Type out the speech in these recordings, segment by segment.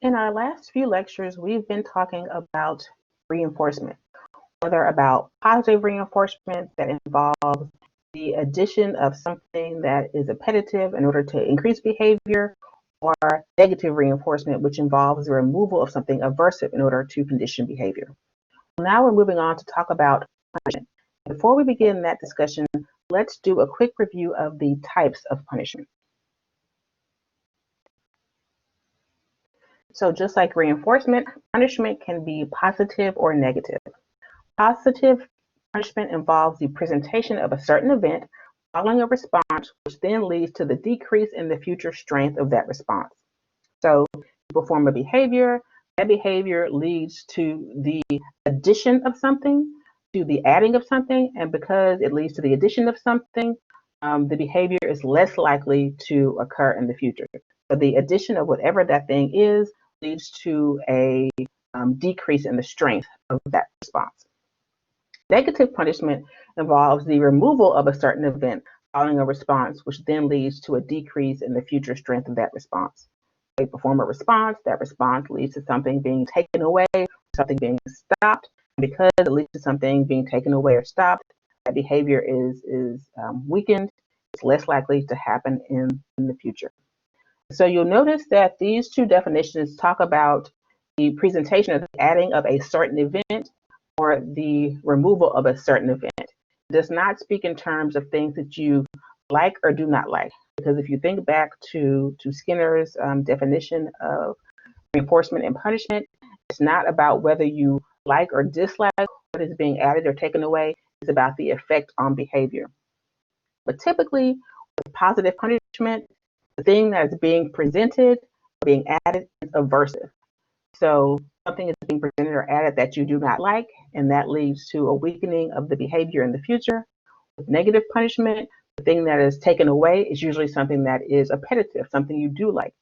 In our last few lectures, we've been talking about reinforcement, whether about positive reinforcement that involves the addition of something that is appetitive in order to increase behavior, or negative reinforcement, which involves the removal of something aversive in order to condition behavior. Now we're moving on to talk about punishment. Before we begin that discussion, let's do a quick review of the types of punishment. So just like reinforcement, punishment can be positive or negative. Positive punishment involves the presentation of a certain event following a response, which then leads to the decrease in the future strength of that response. So you perform a behavior, that behavior leads to the addition of something, to the adding of something, and because it leads to the addition of something, the behavior is less likely to occur in the future. So the addition of whatever that thing is leads to a decrease in the strength of that response. Negative punishment involves the removal of a certain event following a response, which then leads to a decrease in the future strength of that response. They perform a response, that response leads to something being taken away, something being stopped. And because it leads to something being taken away or stopped, that behavior is weakened. It's less likely to happen in the future. So you'll notice that these two definitions talk about the presentation of the adding of a certain event or the removal of a certain event. It does not speak in terms of things that you like or do not like. Because if you think back to Skinner's definition of reinforcement and punishment, it's not about whether you like or dislike what is being added or taken away. It's about the effect on behavior. But typically, with positive punishment, the thing that is being presented or being added is aversive. So something is being presented or added that you do not like, and that leads to a weakening of the behavior in the future. With negative punishment, the thing that is taken away is usually something that is appetitive, something you do like.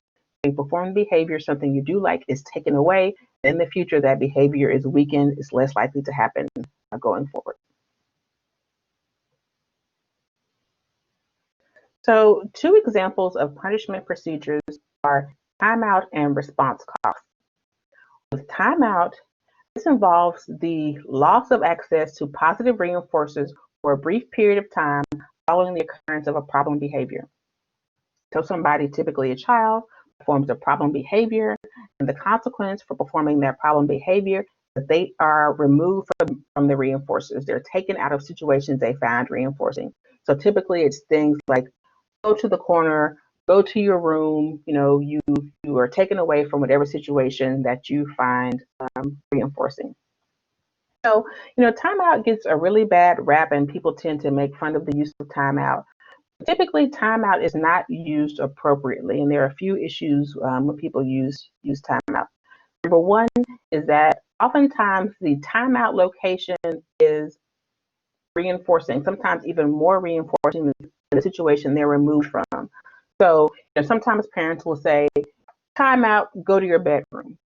When you perform behavior, something you do like is taken away. In the future, that behavior is weakened, is less likely to happen going forward. So 2 examples of punishment procedures are timeout and response costs. With timeout, this involves the loss of access to positive reinforcers for a brief period of time following the occurrence of a problem behavior. So somebody, typically a child, performs a problem behavior, and the consequence for performing that problem behavior is that they are removed from the reinforcers. They're taken out of situations they find reinforcing. So typically it's things like go to the corner, go to your room, you are taken away from whatever situation that you find reinforcing. So, timeout gets a really bad rap and people tend to make fun of the use of timeout. Typically, timeout is not used appropriately, and there are a few issues when people use timeout. Number one is that oftentimes the timeout location is reinforcing, sometimes even more reinforcing than the situation they're removed from. So sometimes parents will say, timeout, go to your bedroom.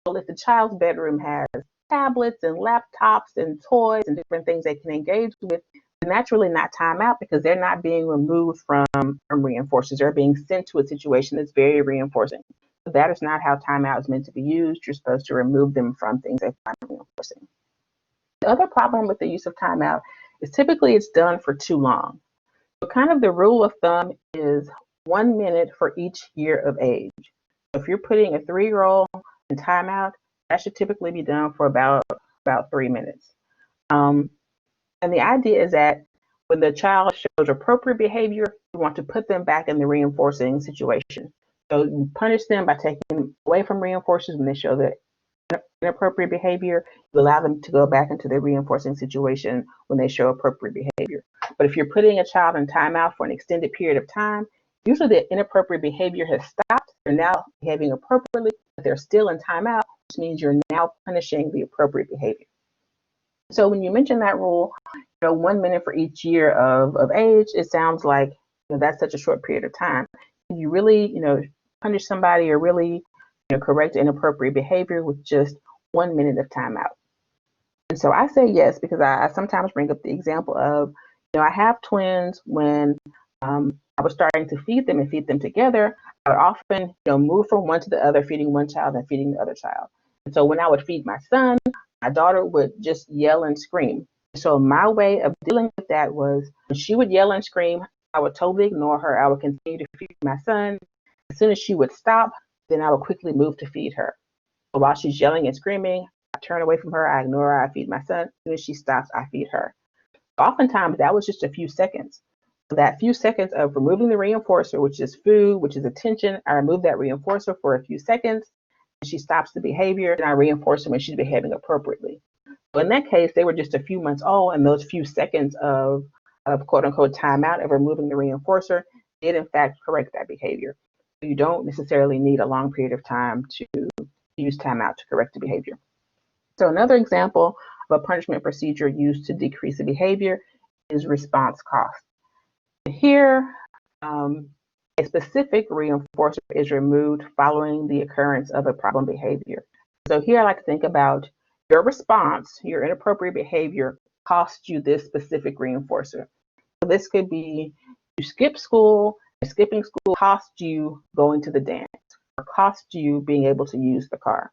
Well, if the child's bedroom has tablets and laptops and toys and different things they can engage with, then that's really not timeout because they're not being removed from reinforcers. They're being sent to a situation that's very reinforcing. So that is not how timeout is meant to be used. You're supposed to remove them from things they find reinforcing. The other problem with the use of timeout is typically it's done for too long. So kind of the rule of thumb is 1 minute for each year of age. So if you're putting a 3-year-old in timeout, that should typically be done for about 3 minutes. And the idea is that when the child shows appropriate behavior, you want to put them back in the reinforcing situation. So you punish them by taking them away from reinforcers when they show the inappropriate behavior. You allow them to go back into the reinforcing situation when they show appropriate behavior. But if you're putting a child in timeout for an extended period of time, usually the inappropriate behavior has stopped. They're now behaving appropriately, but they're still in timeout, which means you're now punishing the appropriate behavior. So when you mention that rule, 1 minute for each year of age, it sounds like that's such a short period of time. You really, punish somebody or really, correct inappropriate behavior with just 1 minute of timeout. And so I say yes because I sometimes bring up the example of, I have twins. When I was starting to feed them and feed them together, I would often, move from one to the other, feeding one child and feeding the other child. And so when I would feed my son, my daughter would just yell and scream. So my way of dealing with that was when she would yell and scream, I would totally ignore her. I would continue to feed my son. As soon as she would stop, then I would quickly move to feed her. So while she's yelling and screaming, I turn away from her, I ignore her, I feed my son. As soon as she stops, I feed her. Oftentimes, that was just a few seconds. So that few seconds of removing the reinforcer, which is food, which is attention, I remove that reinforcer for a few seconds, and she stops the behavior, and I reinforce her when she's behaving appropriately. So in that case, they were just a few months old, and those few seconds of quote unquote timeout of removing the reinforcer did in fact correct that behavior. So you don't necessarily need a long period of time to use timeout to correct the behavior. So another example of a punishment procedure used to decrease the behavior is response cost. Here, a specific reinforcer is removed following the occurrence of a problem behavior. So here I like to think about your response, your inappropriate behavior cost you this specific reinforcer. So this could be you skip school, and skipping school cost you going to the dance, or cost you being able to use the car.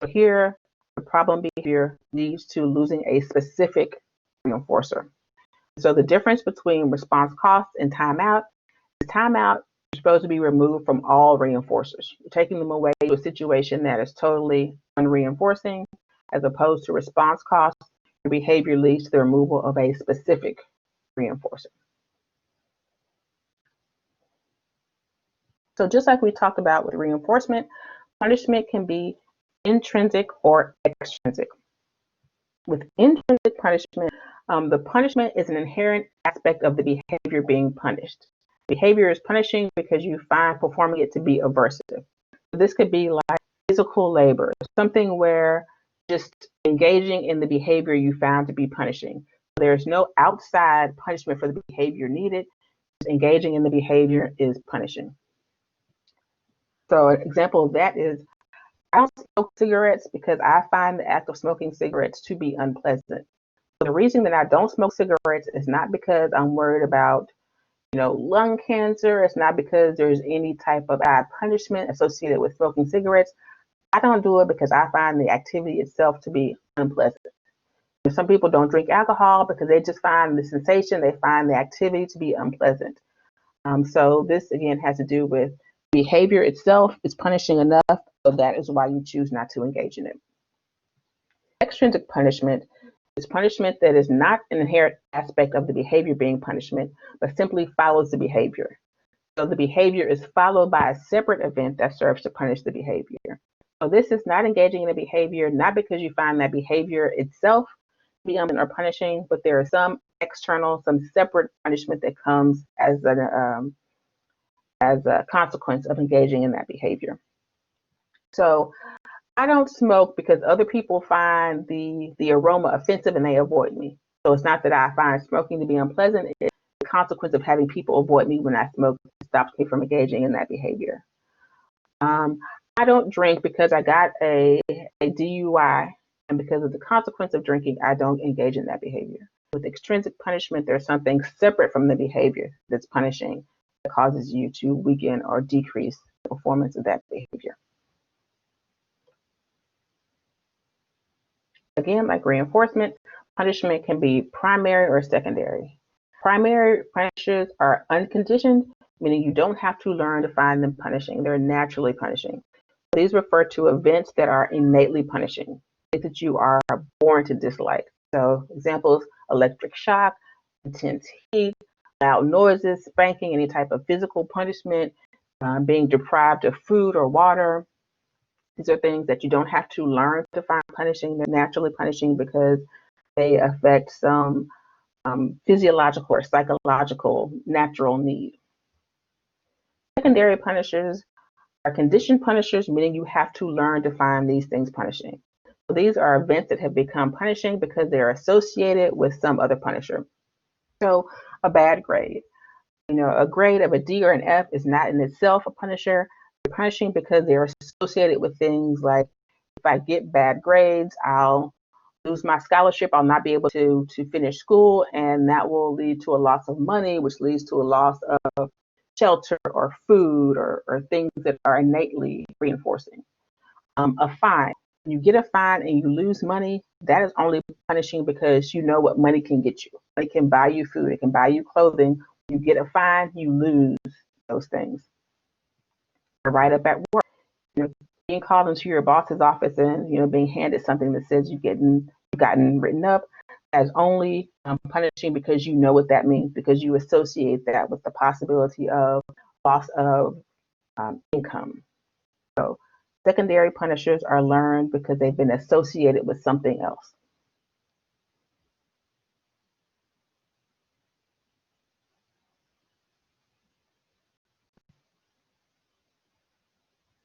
So here, the problem behavior leads to losing a specific reinforcer. So the difference between response cost and timeout is timeout is supposed to be removed from all reinforcers. You're taking them away to a situation that is totally unreinforcing, as opposed to response cost, your behavior leads to the removal of a specific reinforcer. So just like we talked about with reinforcement, punishment can be intrinsic or extrinsic. With intrinsic punishment, the punishment is an inherent aspect of the behavior being punished. Behavior is punishing because you find performing it to be aversive. This could be like physical labor, something where just engaging in the behavior you found to be punishing. There's no outside punishment for the behavior needed. Just engaging in the behavior is punishing. So an example of that is I don't smoke cigarettes because I find the act of smoking cigarettes to be unpleasant. The reason that I don't smoke cigarettes is not because I'm worried about, lung cancer. It's not because there's any type of bad punishment associated with smoking cigarettes. I don't do it because I find the activity itself to be unpleasant. Some people don't drink alcohol because they just find the sensation, they find the activity to be unpleasant. So this again has to do with behavior itself is punishing enough, so that is why you choose not to engage in it. Extrinsic punishment is punishment that is not an inherent aspect of the behavior being punishment, but simply follows the behavior. So the behavior is followed by a separate event that serves to punish the behavior. So this is not engaging in a behavior, not because you find that behavior itself to be or punishing, but there is some external, some separate punishment that comes as a consequence of engaging in that behavior. So I don't smoke because other people find the aroma offensive and they avoid me. So it's not that I find smoking to be unpleasant. It's the consequence of having people avoid me when I smoke stops me from engaging in that behavior. I don't drink because I got a DUI, and because of the consequence of drinking, I don't engage in that behavior. With extrinsic punishment, there's something separate from the behavior that's punishing that causes you to weaken or decrease the performance of that behavior. Again, like reinforcement, punishment can be primary or secondary. Primary punishers are unconditioned, meaning you don't have to learn to find them punishing. They're naturally punishing. These refer to events that are innately punishing, things that you are born to dislike. So examples, electric shock, intense heat, loud noises, spanking, any type of physical punishment, being deprived of food or water. These are things that you don't have to learn to find punishing. They're naturally punishing because they affect some physiological or psychological natural need. Secondary punishers are conditioned punishers, meaning you have to learn to find these things punishing. So these are events that have become punishing because they're associated with some other punisher. So a bad grade. A grade of a D or an F is not in itself a punisher. They're punishing because they're associated with things like if I get bad grades, I'll lose my scholarship, I'll not be able to finish school, and that will lead to a loss of money, which leads to a loss of shelter or food or things that are innately reinforcing. A fine. When you get a fine and you lose money, that is only punishing because you know what money can get you. It can buy you food, it can buy you clothing. You get a fine, you lose those things. Right up at work, you know, being called into your boss's office and being handed something that says you've gotten written up, as only punishing because you know what that means, because you associate that with the possibility of loss of income. So secondary punishers are learned because they've been associated with something else.